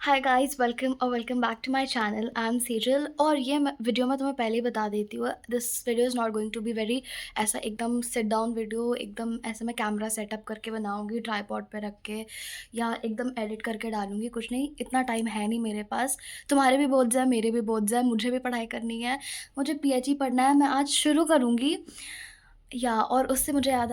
Hi guys, welcome back to my channel. I am Sejal और ये video मैं तुम्हें पहले ही बता देती हूँ, this video is not going to be very ऐसा एकदम सिट डाउन वीडियो। एकदम ऐसे मैं कैमरा सेटअप करके बनाऊंगी ट्राईपॉड पे रख के, या एकदम एडिट करके डालूंगी। कुछ नहीं, इतना टाइम है नहीं मेरे पास। तुम्हारे भी बोझ है, मेरे भी बोझ है, मुझे भी पढ़ाई करनी है। मुझे पीएचडी पढ़ना है, मैं आज शुरू करूँगी। या और उससे मुझे याद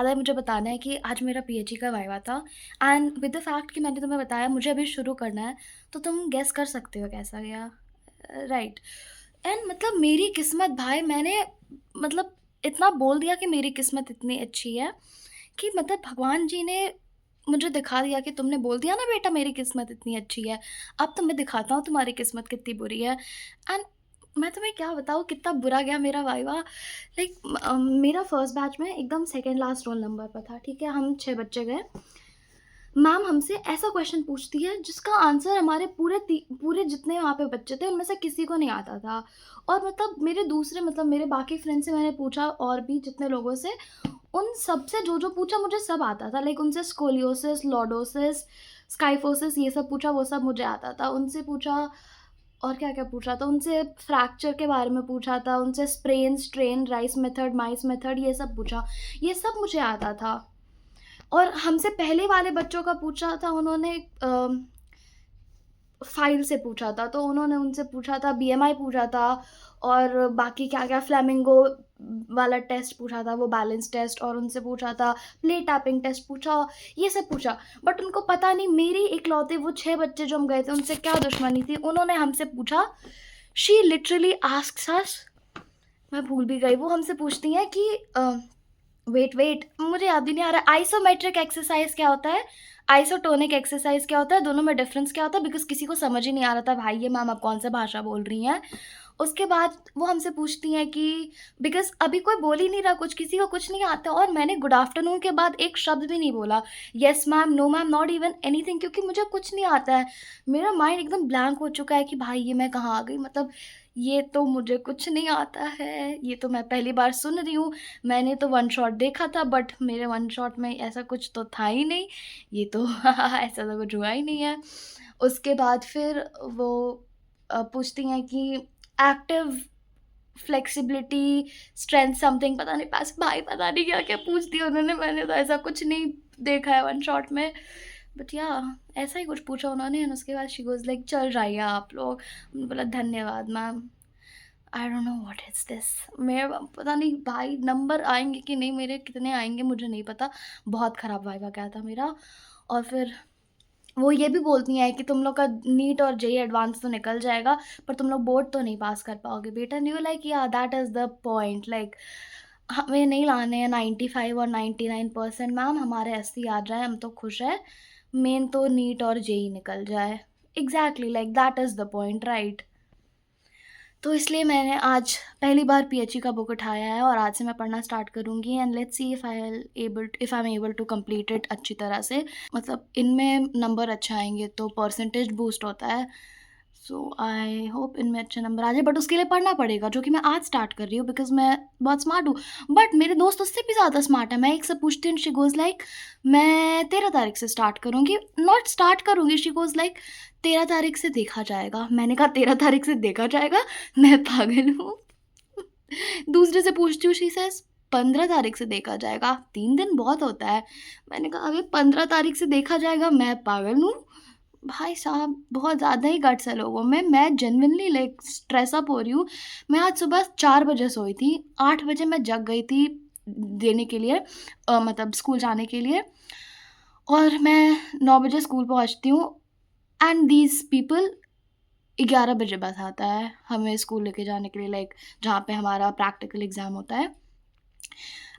है, मुझे बताना है कि आज मेरा पीएचडी का वाइवा था। एंड विद द फैक्ट कि मैंने तुम्हें बताया मुझे अभी शुरू करना है, तो तुम गेस कर सकते हो कैसा गया, राइट? एंड मतलब मेरी किस्मत भाई, मैंने मतलब इतना बोल दिया कि मेरी किस्मत इतनी अच्छी है कि मतलब भगवान जी ने मुझे दिखा दिया कि तुमने बोल दिया ना बेटा मेरी किस्मत इतनी अच्छी है, अब तो मैं दिखाता हूँ तुम्हारी किस्मत कितनी बुरी है। एंड मैं तुम्हें क्या बताऊँ कितना बुरा गया मेरा वाइवा। लाइक मेरा फर्स्ट बैच में एकदम सेकंड लास्ट रोल नंबर पर था, ठीक है? हम 6 बच्चे गए। मैम हमसे ऐसा क्वेश्चन पूछती है जिसका आंसर हमारे पूरे जितने वहाँ पे बच्चे थे उनमें से किसी को नहीं आता था। और मतलब मेरे बाकी फ्रेंड से मैंने पूछा, और भी जितने लोगों से, उन सब से जो पूछा मुझे सब आता था। लाइक उनसे स्कोलियोसिस, लॉर्डोसिस, स्काइफोसिस ये सब पूछा, वो सब मुझे आता था। उनसे पूछा और क्या-क्या पूछा था, उनसे फ्रैक्चर के बारे में पूछा था, उनसे स्प्रेन, स्ट्रेन, राइस मेथड, माइस मेथड ये सब पूछा। ये सब मुझे आता था। और हमसे पहले वाले बच्चों का पूछा था उन्होंने, फ़ाइल से पूछा था, तो उन्होंने उनसे पूछा था, बीएमआई पूछा था, और बाकी क्या-क्या फ्लेमिंगो वाला टेस्ट पूछा था, वो बैलेंस टेस्ट, और उनसे पूछा था प्लेट टैपिंग टेस्ट पूछा, ये सब पूछा। बट उनको पता नहीं मेरी इकलौते वो 6 बच्चे जो हम गए थे उनसे क्या दुश्मनी थी। उन्होंने हमसे पूछा, शी लिटरली आस्क्स अस, मैं भूल भी गई, वो हमसे पूछती हैं कि वेट मुझे याद ही नहीं आ रहा, आइसोमेट्रिक एक्सरसाइज़ क्या होता है? आइसोटोनिक एक्सरसाइज़ क्या होता है? दोनों में डिफ़रेंस क्या होता है? बिकॉज़ किसी को समझ ही नहीं आ रहा था, भाई ये मैम आप कौन-सा भाषा बोल रही हैं? उसके बाद वो हमसे पूछती हैं कि बिकॉज़ अभी कोई बोल ही नहीं रहा कुछ, किसी को कुछ नहीं आता, और मैंने गुड आफ्टरनून के बाद एक शब्द भी नहीं बोला। Yes ma'am, no ma'am, not even anything, क्योंकि मुझे कुछ नहीं आता है। मेरा माइंड एकदम ब्लैंक हो चुका है कि भाई ये मैं कहाँ आ गई? मतलब ये तो मुझे कुछ नहीं आता है, ये तो मैं पहली बार सुन रही हूँ। मैंने तो वन शॉट देखा था, बट मेरे वन शॉट में ऐसा कुछ तो था ही नहीं। ये तो ऐसा तो कुछ हुआ ही नहीं है। उसके बाद फिर वो पूछती हैं कि एक्टिव फ्लेक्सिबिलिटी, स्ट्रेंथ समथिंग, पता नहीं पास भाई, पता नहीं क्या-क्या पूछ दिया उन्होंने, मैंने तो ऐसा कुछ नहीं देखा है वन शॉट में। बट या ऐसा ही कुछ पूछा उन्होंने, एंड उसके बाद शी गोज़ लाइक चल जाइए आप लोग। मैंने बोला धन्यवाद ma'am. I don't know what is this. मेरा पता नहीं भाई नंबर आएँगे कि नहीं, मेरे कितने आएँगे मुझे नहीं पता। बहुत ख़राब वाइवा गया था मेरा। और फिर वो ये भी बोलती हैं कि तुम लोग का नीट और जेईई एडवांस तो निकल जाएगा, पर तुम लोग बोर्ड तो नहीं पास कर पाओगे बेटा। एंड यू लाइक या that is the point. Like हमें नहीं लाने हैं 95 और 99% मैम, हमारे 80 आ जाए हम तो खुश हैं। मेन तो नीट और जेईई निकल जाए। Exactly like that is the point, right? तो इसलिए मैंने आज पहली बार पीएचडी का बुक उठाया है, और आज से मैं पढ़ना स्टार्ट करूँगी, and let's see if I am able to complete it अच्छी तरह से। मतलब इनमें नंबर अच्छे आएँगे तो परसेंटेज बूस्ट होता है। सो आई होप इनमें अच्छे नंबर आ जाए, बट उसके लिए पढ़ना पड़ेगा, जो कि मैं आज स्टार्ट कर रही हूँ बिकॉज़ मैं बहुत स्मार्ट हूँ। बट मेरे दोस्त उससे भी ज़्यादा स्मार्ट है। मैं एक से पूछती हूँ, शी गोज़ लाइक मैं 13 तारीख से स्टार्ट करूँगी। नॉट स्टार्ट करूँगी, शी गोज़ लाइक 13 तारीख से देखा जाएगा। मैंने कहा 13 तारीख से देखा जाएगा? मैं पागल हूँ? दूसरे से पूछती हूँ, शी सेज़ 15 तारीख से देखा जाएगा, 3 दिन बहुत होता है। मैंने कहा अबे 15 तारीख से देखा जाएगा, मैं पागल हूँ? भाई साहब बहुत ज़्यादा ही गट्स है लोगों में। मैं जेनुइनली लाइक स्ट्रेस अप हो रही हूँ। मैं आज सुबह 4 बजे सोई थी, 8 बजे मैं जग गई थी देने के लिए, मतलब स्कूल जाने के लिए, और मैं 9 बजे स्कूल पहुँचती हूँ, एंड दीज़ पीपल 11 बजे बस आता है हमें स्कूल लेके जाने के लिए, लाइक जहाँ पे हमारा प्रैक्टिकल एग्ज़ाम होता है।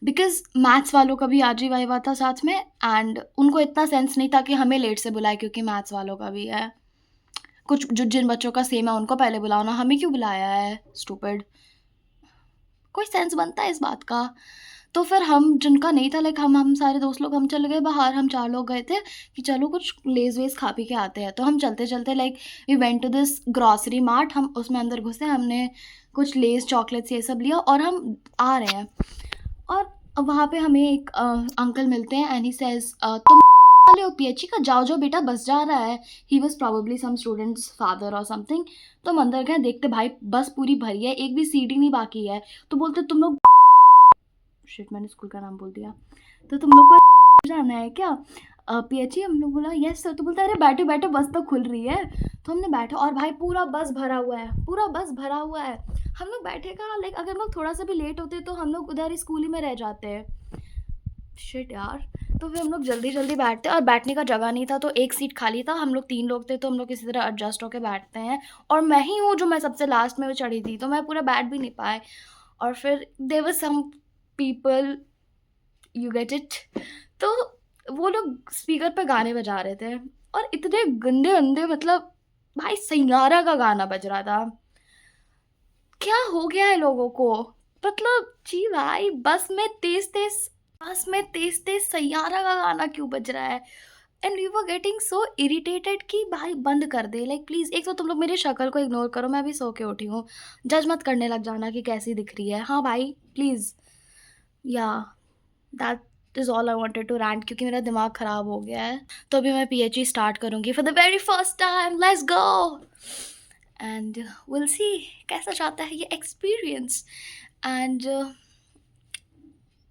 बिकॉज़ मैथ्स वालों का भी आज ही वाइवा था साथ में, एंड उनको इतना सेंस नहीं था कि हमें लेट से बुलाएँ क्योंकि मैथ्स वालों का भी है। कुछ जो जिन बच्चों का सेम है उनको पहले बुलाओ ना, हमें क्यों बुलाया है स्टूपिड। कोई सेंस बनता है इस बात का? तो फिर हम जिनका नहीं था, लाइक हम सारे दोस्त लोग हम चले गए बाहर, हम 4 लोग गए थे कि चलो कुछ लेज़-वेज़ खा पी के आते हैं। तो हम चलते-चलते like we went to this grocery mart, हम उसमें अंदर घुसे, हमने कुछ लेज़, चॉकलेट्स ये सब लिया, और हम आ रहे हैं, और वहाँ पे हमें एक अंकल मिलते हैं, एंड ही सेज़ तुम वाले हो पीएचई का, जाओ जाओ बेटा बस जा रहा है। He was probably some students father और समथिंग। तो हम अंदर गए, देखते भाई बस पूरी भरी है, एक भी सीट ही नहीं बाकी है। तो बोलते तुम लोग, शिट मैंने स्कूल का नाम बोल दिया, तो तुम लोग को जाना है क्या पीएचई? हम लोग बोला यस सर। तो बोलता है अरे बैठो बैठो बस तो खुल रही है। तो हमने बैठा और भाई पूरा बस भरा हुआ है, पूरा बस भरा हुआ है। हम लोग बैठे कहाँ, लाइक अगर हम लोग थोड़ा सा भी लेट होते तो हम लोग उधर ही स्कूल ही में रह जाते हैं। शिट यार। तो फिर हम लोग जल्दी जल्दी बैठते और बैठने का जगह नहीं था, तो एक सीट खाली था, हम लोग 3 लोग थे, तो हम लोग किसी तरह एडजस्ट होकर बैठते हैं। और मैं ही हूँ जो मैं सबसे लास्ट में चढ़ी थी, तो मैं पूरा बैठ भी नहीं पाए। और फिर there were some people, you get it, तो वो लोग स्पीकर पे गाने बजा रहे थे और इतने गंदे गंदे, मतलब भाई सैयारा का गाना बज रहा था। क्या हो गया है लोगों को, मतलब जी भाई बस में तेज तेज सैयारा का गाना क्यों बज रहा है? And we were getting so irritated कि भाई बंद कर दे, लाइक प्लीज़। एक तो तुम लोग मेरी शक्ल को इग्नोर करो, मैं अभी सो के उठी हूँ, जज मत करने लग जाना कि कैसी दिख रही है। हाँ भाई please, yeah that is all I wanted to rant, क्योंकि मेरा दिमाग ख़राब हो गया है। तो अभी मैं पीएचई स्टार्ट करूँगी for the very first time, let's go and will see कैसा जाता है ये एक्सपीरियंस। एंड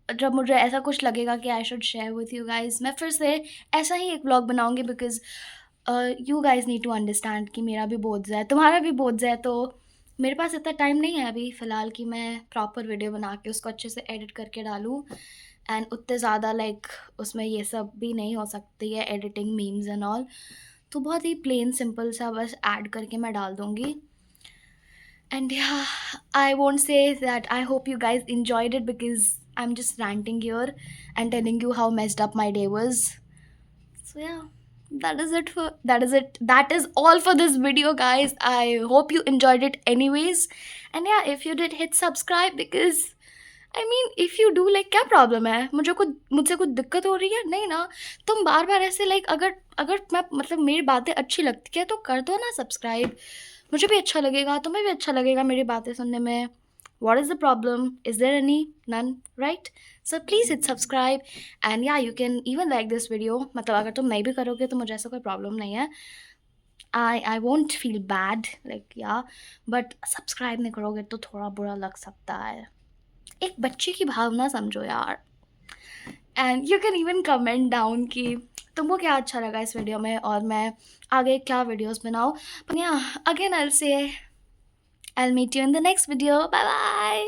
जब मुझे ऐसा कुछ लगेगा कि I should share with you guys, मैं फिर से ऐसा ही एक ब्लॉग बनाऊँगी, because you guys need to understand कि मेरा भी बोझ है, तुम्हारा भी बोझ है। तो मेरे पास इतना टाइम नहीं है अभी फ़िलहाल कि मैं प्रॉपर वीडियो बना के उसको अच्छे से एडिट करके डालूँ। एंड उतने ज़्यादा लाइक उसमें ये सब भी नहीं हो सकती है, एडिटिंग मीम्स एंड ऑल। तो बहुत ही प्लेन सिंपल सा बस ऐड करके मैं डाल दूँगी। And yeah, I won't say that I hope you guys enjoyed it, because I'm just ranting here and telling you how messed up my day was. So yeah, that is all for this video, guys. I hope you enjoyed it anyways. And yeah, if you did, hit subscribe, because I mean, if you do, like क्या problem है? मुझसे कुछ दिक्कत हो रही है? नहीं ना। तुम बार बार ऐसे लाइक अगर अगर मैं मतलब मेरी बातें अच्छी लगती है तो कर दो ना सब्सक्राइब, मुझे भी अच्छा लगेगा, तुम्हें भी अच्छा लगेगा मेरी बातें सुनने में। What is the problem? Is there any? None, right? So please hit subscribe, and yeah, you can even like this video. मतलब अगर तुम नहीं भी करोगे तो मुझे ऐसा कोई प्रॉब्लम नहीं है। I won't feel bad, like yeah, but subscribe नहीं करोगे तो थोड़ा बुरा लग सकता है। एक बच्चे की भावना समझो यार। And you can even comment down कि तुमको क्या अच्छा लगा इस वीडियो में और मैं आगे क्या वीडियोस बनाऊँ। but yeah, again I'll say I'll meet you in the next video. Bye bye.